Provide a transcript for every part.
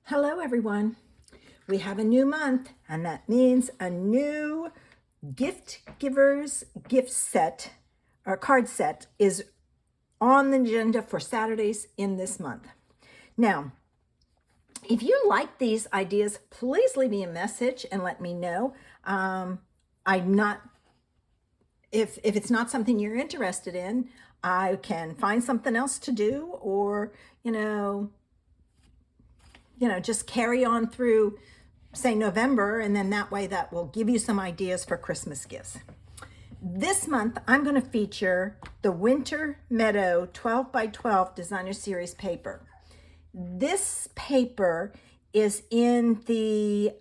Hello everyone. We have a new month and that means a new gift givers gift set or card set is on the agenda for Saturdays in this month. Now, if you like these ideas, please leave me a message and let me know. If it's not something you're interested in, I can find something else to do, or just carry on through, say, November, and then that way that will give you some ideas for Christmas gifts. This month, I'm going to feature the Winter Meadow 12 by 12 Designer Series paper. This paper is in the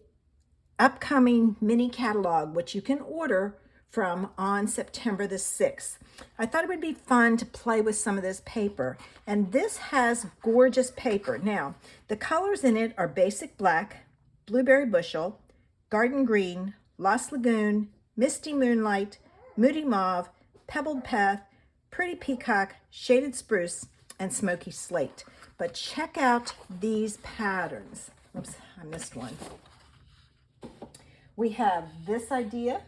upcoming mini catalog, which you can order from on September the 6th. I thought it would be fun to play with some of this paper, and this has gorgeous paper. Now, the colors in it are basic black, blueberry bushel, garden green, Lost Lagoon, misty moonlight, moody mauve, pebbled path, pretty peacock, shaded spruce, and smoky slate. But check out these patterns. Oops, I missed one. We have this idea,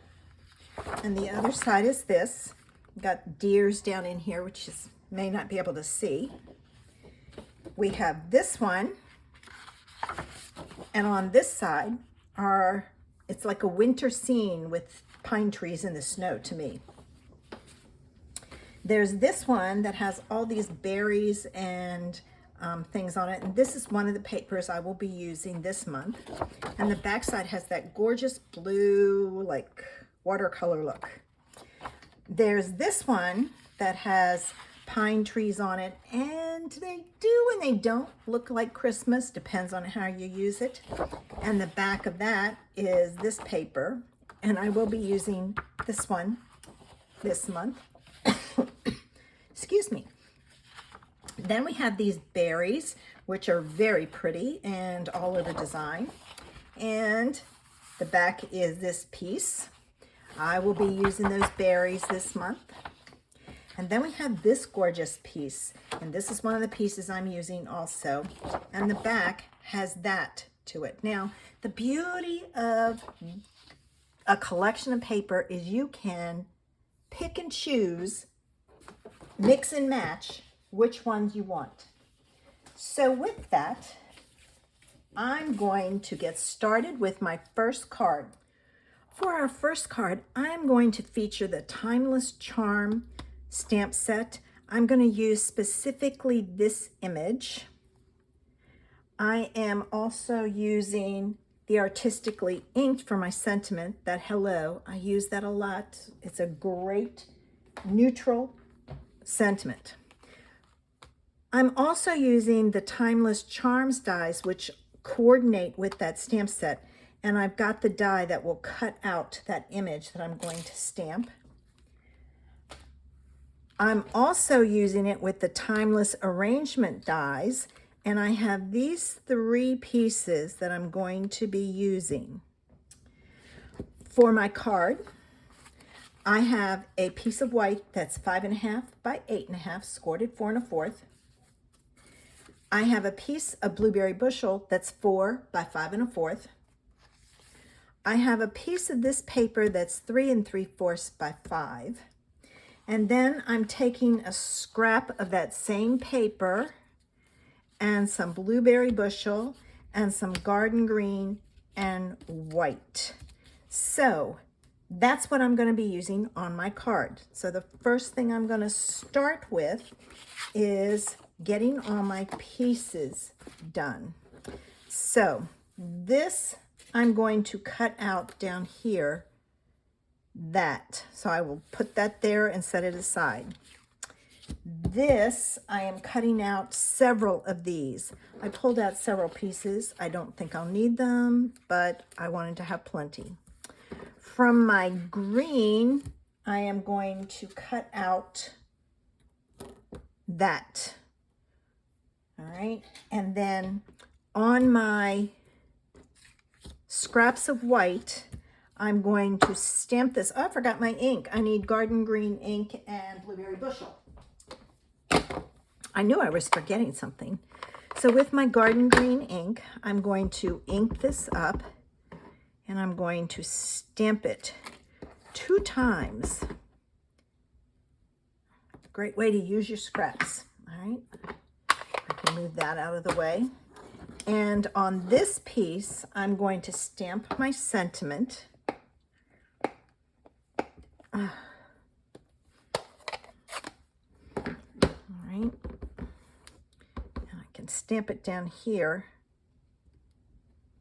and the other side is this. We've got deers down in here, which may not be able to see. We have this one, and on this side it's like a winter scene with pine trees in the snow to me. There's this one that has all these berries and things on it, and this is one of the papers I will be using this month. And the back side has that gorgeous blue, like watercolor look. There's this one that has pine trees on it, and they do and they don't look like Christmas, depends on how you use it. And the back of that is this paper, and I will be using this one this month. Excuse me. Then we have these berries, which are very pretty and all over design. And the back is this piece. I will be using those berries this month. And then we have this gorgeous piece, and this is one of the pieces I'm using also. And the back has that to it. Now, the beauty of a collection of paper is you can pick and choose, mix and match which ones you want. So with that, I'm going to get started with my first card. For our first card, I'm going to feature the Timeless Charm stamp set. I'm going to use specifically this image. I am also using the Artistically Inked for my sentiment, that hello. I use that a lot. It's a great neutral sentiment. I'm also using the Timeless Charms dies, which coordinate with that stamp set. And I've got the die that will cut out that image that I'm going to stamp. I'm also using it with the Timeless Arrangement dies, and I have these 3 pieces that I'm going to be using. For my card, I have a piece of white that's 5.5 by 8.5, scored at 4 1/4. I have a piece of blueberry bushel that's 4 by 5 1/4. I have a piece of this paper that's 3 3/4 by 5. And then I'm taking a scrap of that same paper and some blueberry bushel and some garden green and white. So that's what I'm going to be using on my card. So the first thing I'm going to start with is getting all my pieces done. So this I'm going to cut out down here, that. So I will put that there and set it aside. This, I am cutting out several of these. I pulled out several pieces. I don't think I'll need them, but I wanted to have plenty. From my green, I am going to cut out that. All right, and then on my scraps of white, I'm going to stamp this. Oh, I forgot my ink. I need garden green ink and blueberry bushel. I knew I was forgetting something. So with my garden green ink, I'm going to ink this up and I'm going to stamp it 2 times. Great way to use your scraps. All right, I can move that out of the way. And on this piece, I'm going to stamp my sentiment. All right, and I can stamp it down here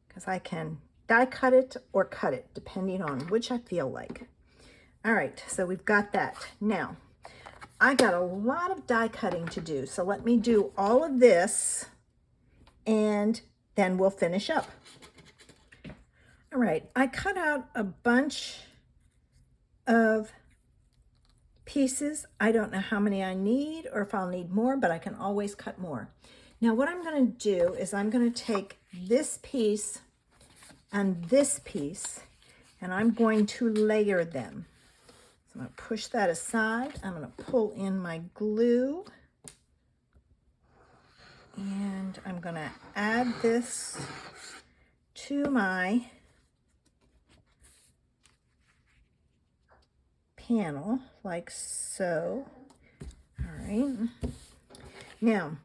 because I can die cut it or cut it depending on which I feel like. All right, so we've got that. Now, I got a lot of die cutting to do, so let me do all of this and then we'll finish up. All right, I cut out a bunch of pieces. I don't know how many I need or if I'll need more, but I can always cut more. Now what I'm going to do is I'm going to take this piece and this piece and I'm going to layer them. So I'm going to push that aside. I'm going to pull in my glue and I'm going to add this to my panel like so. All right. Now,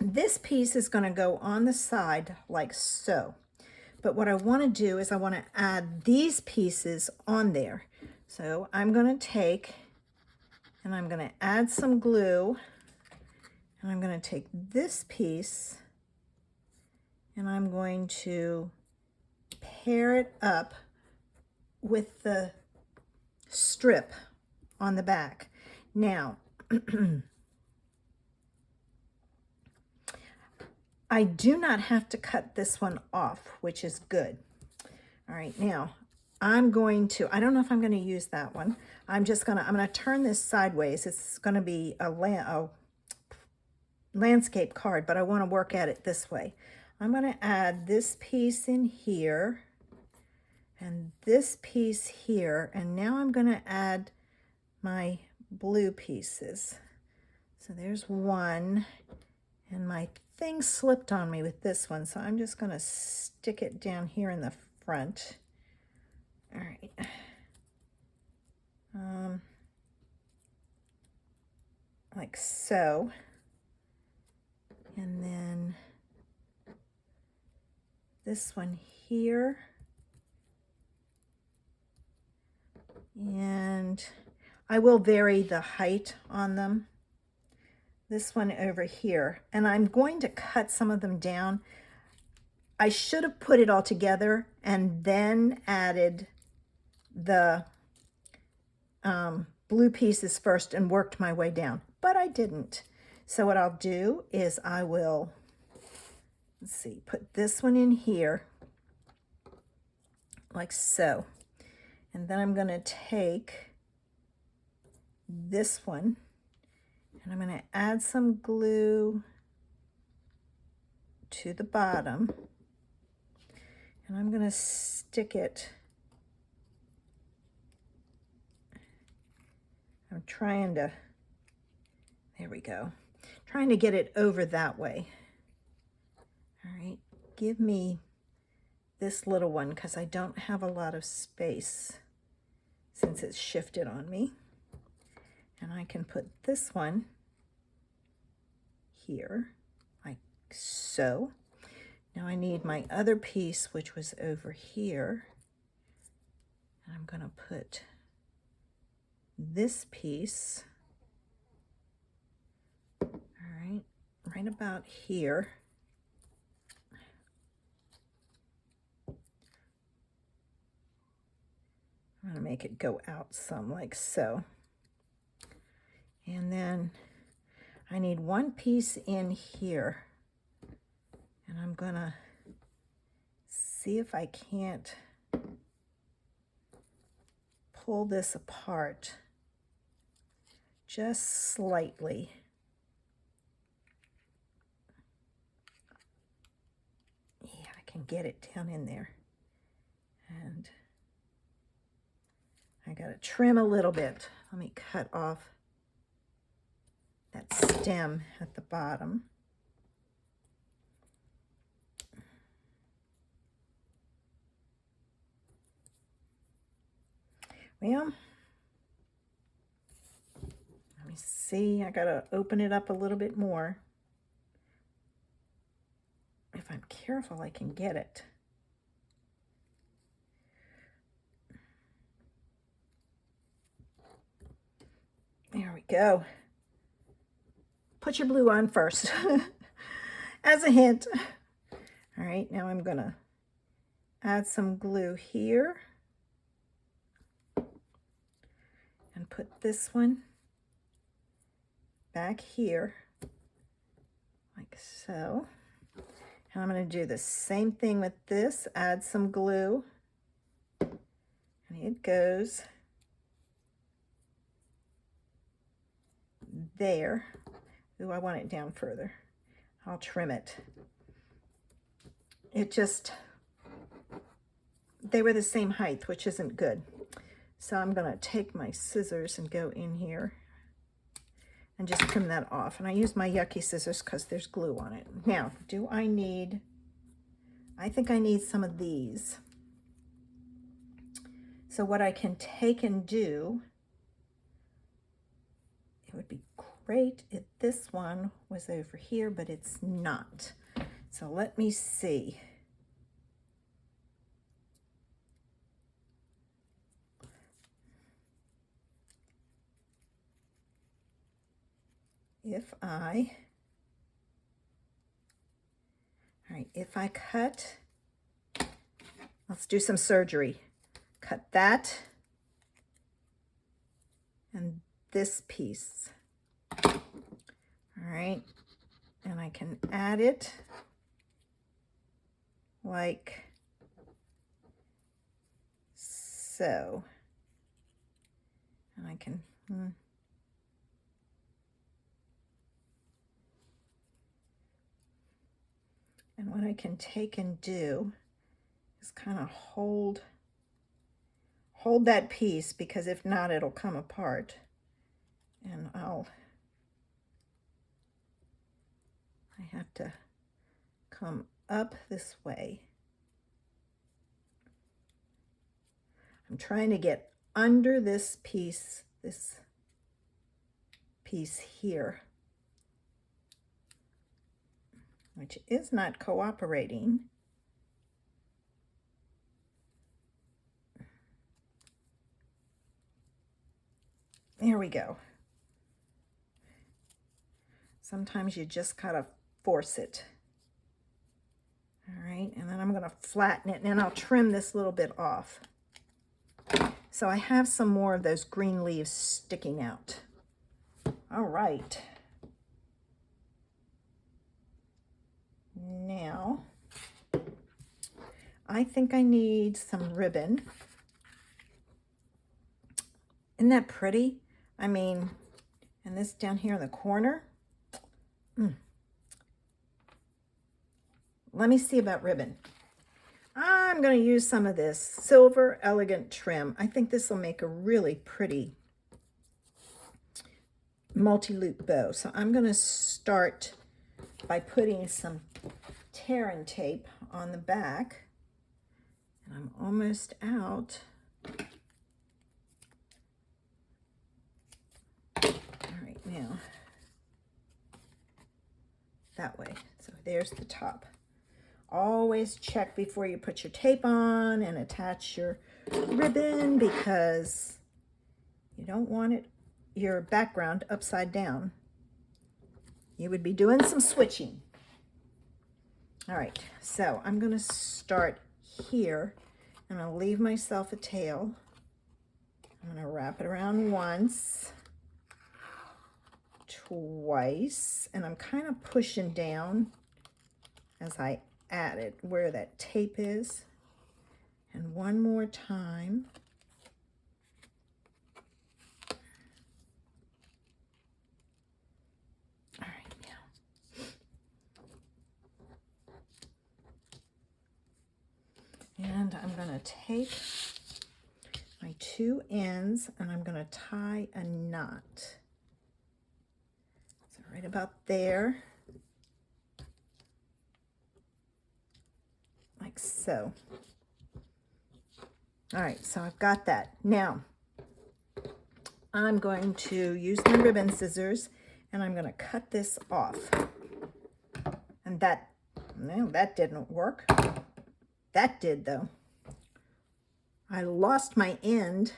this piece is going to go on the side like so. But what I want to do is I want to add these pieces on there. So I'm going to take and I'm going to add some glue and I'm going to take this piece and I'm going to pair it up with the strip on the back. Now, I do not have to cut this one off, which is good. All right, now I'm going to, I don't know if I'm going to use that one. I'm going to turn this sideways. It's going to be a landscape card, but I want to work at it this way. I'm going to add this piece in here and this piece here, and now I'm going to add my blue pieces. So there's one, and my thing slipped on me with this one, so I'm just going to stick it down here in the front. All right. Like so. And then this one here. And I will vary the height on them. This one over here. And I'm going to cut some of them down. I should have put it all together and then added the blue pieces first and worked my way down, but I didn't. So what I'll do is I will, let's see, put this one in here like so. And then I'm going to take this one and I'm going to add some glue to the bottom. And I'm going to stick it. I'm trying to, there we go. Trying to get it over that way. All right, give me this little one because I don't have a lot of space since it's shifted on me. And I can put this one here like so. Now I need my other piece, which was over here. And I'm going to put this piece, all right, right about here. I'm going to make it go out some like so. And then I need one piece in here. And I'm going to see if I can't pull this apart just slightly. Yeah, I can get it down in there. And I got to trim a little bit. Let me cut off that stem at the bottom. Well, let me see. I gotta open it up a little bit more. If I'm careful, I can get it. There we go. Put your blue on first as a hint. All right, now I'm gonna add some glue here and put this one back here like so. And I'm going to do the same thing with this, add some glue, and it goes there. Ooh, I want it down further. I'll trim it. It just, they were the same height, which isn't good. So I'm going to take my scissors and go in here and just trim that off. And I use my yucky scissors because there's glue on it. Now, do I need, I think I need some of these. So what I can take and do, it would be great if this one was over here, but it's not. So let me see. If I cut, let's do some surgery. Cut that and this piece. All right, and I can add it like so. And I can, and what I can take and do is kind of hold that piece, because if not, it'll come apart. And I have to come up this way. I'm trying to get under this piece here, which is not cooperating. There we go. Sometimes you just gotta force it. All right, and then I'm gonna flatten it, and then I'll trim this little bit off. So I have some more of those green leaves sticking out. All right. Now, I think I need some ribbon. Isn't that pretty? I mean, and this down here in the corner. Let me see about ribbon. I'm going to use some of this Silver Elegant Trim. I think this will make a really pretty multi-loop bow. So I'm going to start by putting some tear and tape on the back. And I'm almost out. All right, now that way. So there's the top. Always check before you put your tape on and attach your ribbon, because you don't want it, your background, upside down. You would be doing some switching. All right, so I'm going to start here, and I'll leave myself a tail. I'm going to wrap it around once, twice, and I'm kind of pushing down as I add it where that tape is, and one more time. All right, now. And I'm going to take my two ends and I'm going to tie a knot. So right about there. Like so. All right, so I've got that. Now, I'm going to use my ribbon scissors and I'm going to cut this off. And that didn't work. That did though. I lost my end.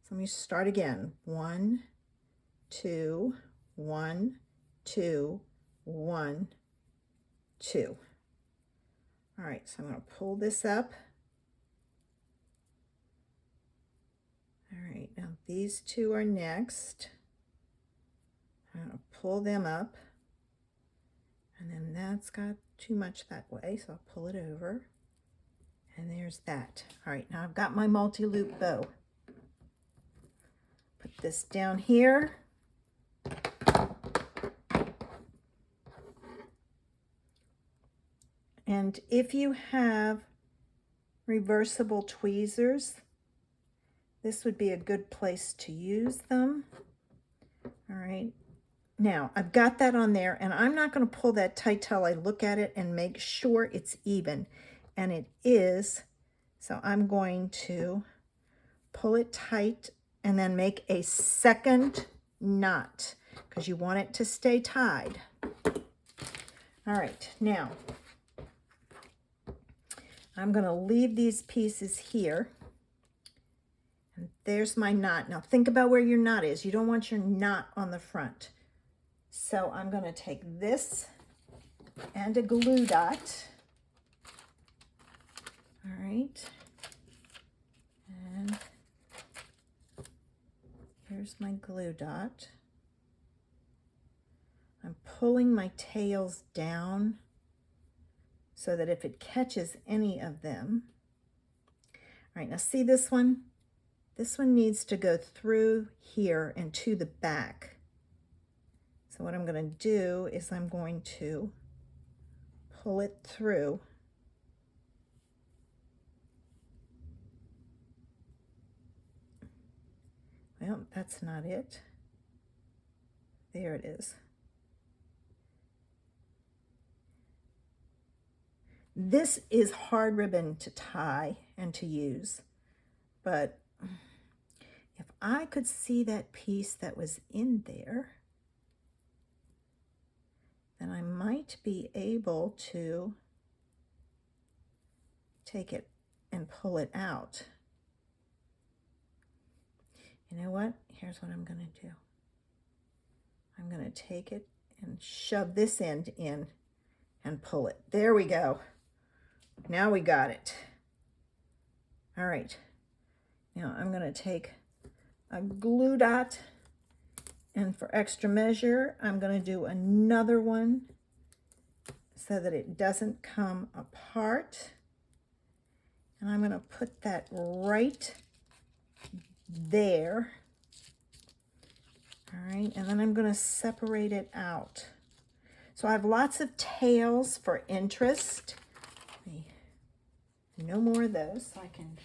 So let me start again. 1, 2, 1, 2, 1, 2. All right, so I'm going to pull this up. All right, now these two are next. I'm going to pull them up. And then that's got too much that way, so I'll pull it over. And there's that. All right, now I've got my multi-loop bow. Put this down here. And if you have reversible tweezers, this would be a good place to use them. All right. Now, I've got that on there, and I'm not going to pull that tight till I look at it and make sure it's even. And it is. So I'm going to pull it tight and then make a second knot because you want it to stay tied. All right, now I'm going to leave these pieces here. And there's my knot. Now think about where your knot is. You don't want your knot on the front. So I'm going to take this and a glue dot. All right. And here's my glue dot. I'm pulling my tails down so that if it catches any of them. All right, now see this one? This one needs to go through here and to the back. So what I'm going to do is I'm going to pull it through. Well, that's not it. There it is. This is hard ribbon to tie and to use, but if I could see that piece that was in there, then I might be able to take it and pull it out. You know what? Here's what I'm going to do. I'm going to take it and shove this end in and pull it. There we go. Now we got it. All right. Now I'm going to take a glue dot, and for extra measure, I'm going to do another one so that it doesn't come apart. And I'm going to put that right there. All right, and then I'm going to separate it out. So I have lots of tails for interest. No more of those. So I can.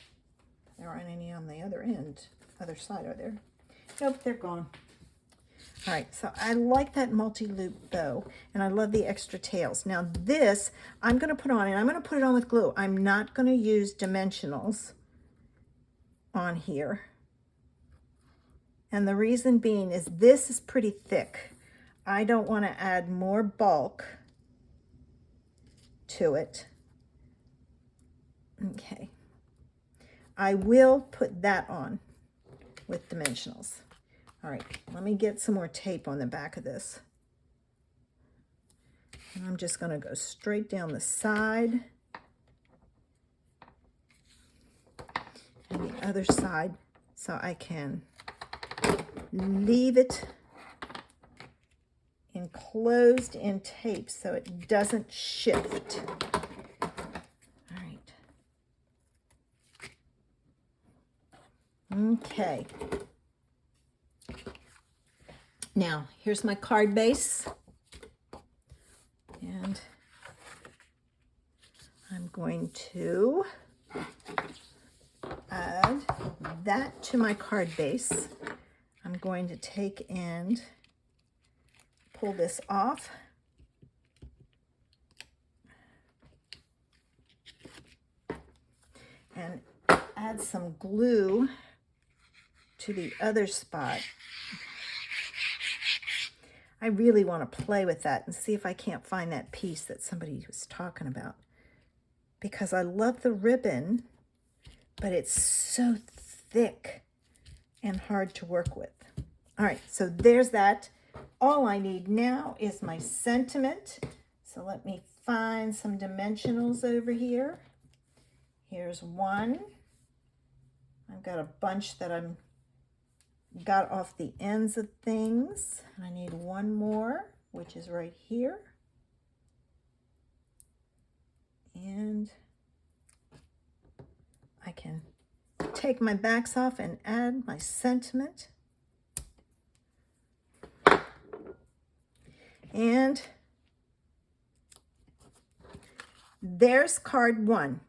There aren't any on the other side, are there? Nope, they're gone. All right, so I like that multi-loop bow, and I love the extra tails. Now this, I'm going to put on, and I'm going to put it on with glue. I'm not going to use dimensionals on here. And the reason being is this is pretty thick. I don't want to add more bulk to it. Okay. I will put that on with dimensionals. All right, let me get some more tape on the back of this. And I'm just going to go straight down the side and the other side so I can leave it enclosed in tape so it doesn't shift. All right. Okay. Now, here's my card base. And I'm going to add that to my card base. I'm going to take and pull this off. And add some glue to the other spot. I really want to play with that and see if I can't find that piece that somebody was talking about, because I love the ribbon, but it's so thick and hard to work with. All right, so there's that. All I need now is my sentiment. So let me find some dimensionals over here. Here's one. I've got a bunch that I'm got off the ends of things. I need one more, which is right here. And I can take my backs off and add my sentiment. And there's card one.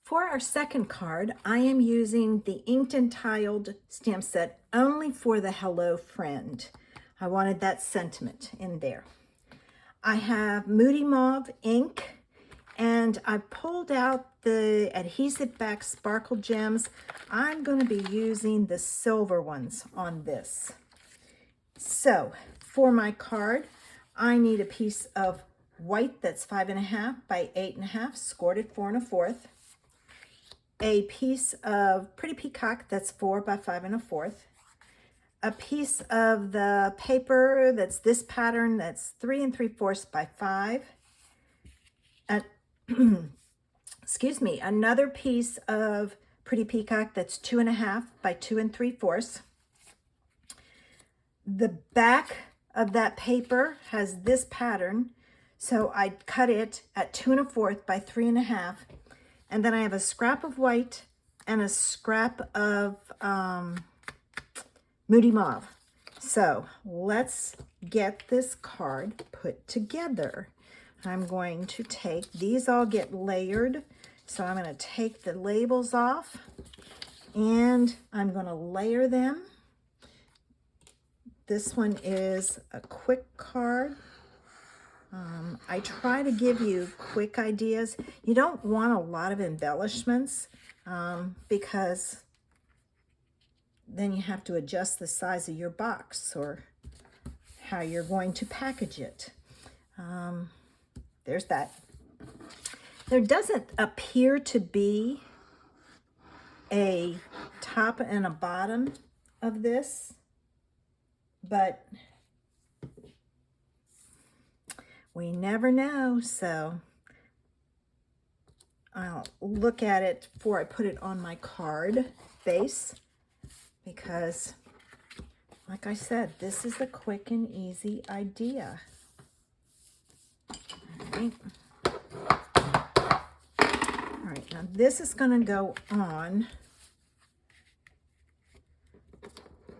For our second card, I am using the inked and tiled stamp set only for the Hello Friend. I wanted that sentiment in there. I have Moody Mauve ink, and I pulled out the adhesive back sparkle gems. I'm going to be using the silver ones on this. So for my card, I need a piece of white that's 5.5 by 8.5, scored at 4 1/4. A piece of Pretty Peacock that's 4 by 5 1/4. A piece of the paper that's this pattern that's 3 3/4 by 5. Excuse me, another piece of Pretty Peacock that's 2.5 by 2 3/4. The back of that paper has this pattern, so I cut it at 2 1/4 by 3 1/2. And then I have a scrap of white and a scrap of Moody Mauve. So let's get this card put together. I'm going to take, these all get layered. So I'm going to take the labels off and I'm going to layer them. This one is a quick card. I try to give you quick ideas. You don't want a lot of embellishments because then you have to adjust the size of your box or how you're going to package it. There's that. There doesn't appear to be a top and a bottom of this, but we never know, so I'll look at it before I put it on my card base, because like I said, this is a quick and easy idea. All right, now this is going to go on,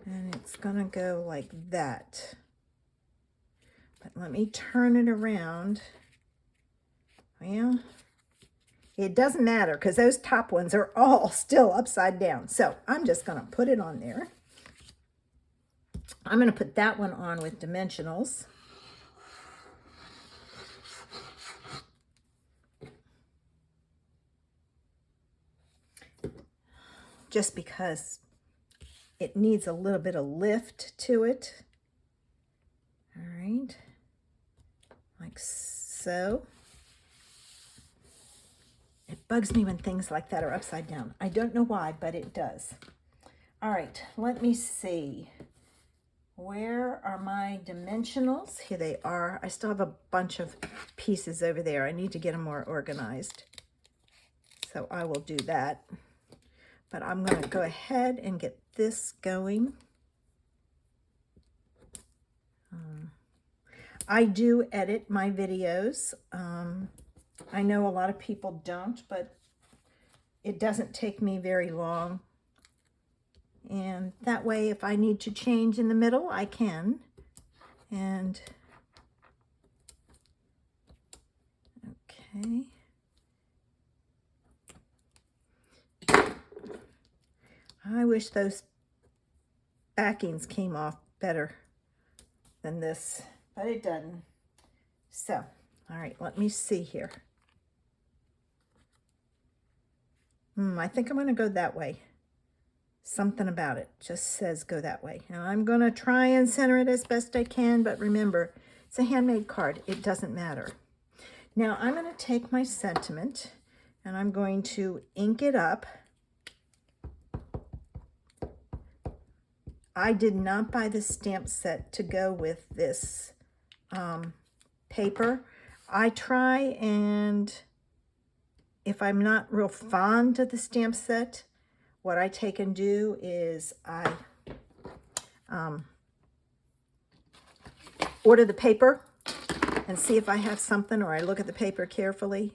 and it's going to go like that. But let me turn it around. Well, it doesn't matter because those top ones are all still upside down. So I'm just going to put it on there. I'm going to put that one on with dimensionals. Just because it needs a little bit of lift to it. All right. Like so. It bugs me when things like that are upside down. I don't know why, but it does. All right, let me see. Where are my dimensionals? Here they are. I still have a bunch of pieces over there. I need to get them more organized. So I will do that. But I'm going to go ahead and get this going. I do edit my videos. I know a lot of people don't, but it doesn't take me very long. And that way, if I need to change in the middle, I can. And, okay. I wish those backings came off better than this, but it doesn't. So, all right, let me see here. I think I'm going to go that way. Something about it just says go that way. Now I'm going to try and center it as best I can, but remember, it's a handmade card. It doesn't matter. Now I'm going to take my sentiment and I'm going to ink it up. I did not buy the stamp set to go with this paper. I try, and if I'm not real fond of the stamp set, what I take and do is I order the paper and see if I have something, or I look at the paper carefully.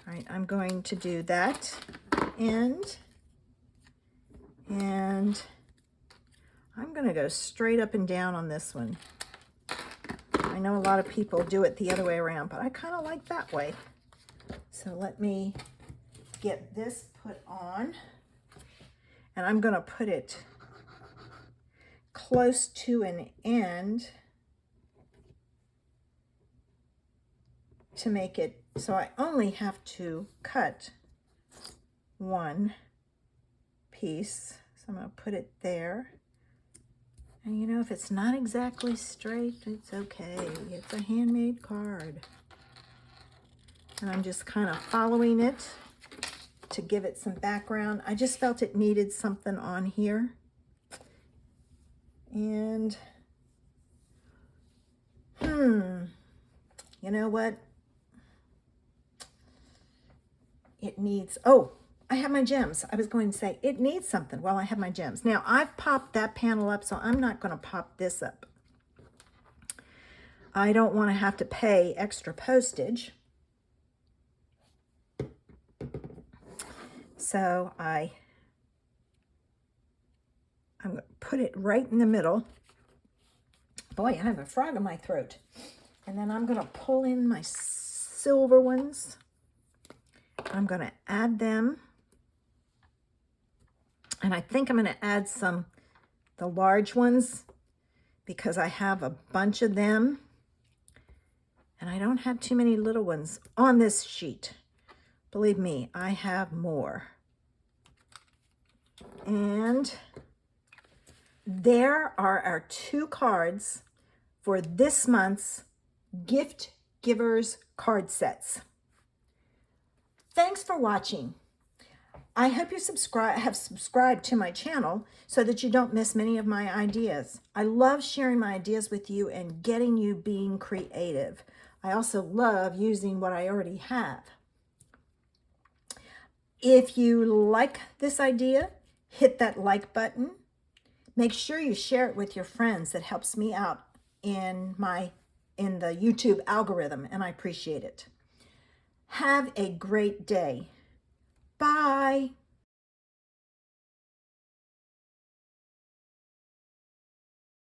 All right, I'm going to do that end, and I'm going to go straight up and down on this one. I know a lot of people do it the other way around, but I kind of like that way. So let me get this put on, and I'm going to put it close to an end to make it so I only have to cut one piece. So I'm going to put it there. And you know, if it's not exactly straight, it's okay. It's a handmade card. And I'm just kind of following it to give it some background. I just felt it needed something on here. And, you know what? It needs, oh, I have my gems. I was going to say, it needs something. Well, I have my gems. Now, I've popped that panel up, so I'm not going to pop this up. I don't want to have to pay extra postage. So I'm going to put it right in the middle. Boy, I have a frog in my throat. And then I'm going to pull in my silver ones. I'm going to add them. And I think I'm going to add the large ones, because I have a bunch of them. And I don't have too many little ones on this sheet. Believe me, I have more. And there are our 2 cards for this month's Gift Givers card sets. Thanks for watching. I hope you have subscribed to my channel so that you don't miss many of my ideas. I love sharing my ideas with you and getting you being creative. I also love using what I already have. If you like this idea, hit that like button. Make sure you share it with your friends. That helps me out in the YouTube algorithm, and I appreciate it. Have a great day. Bye.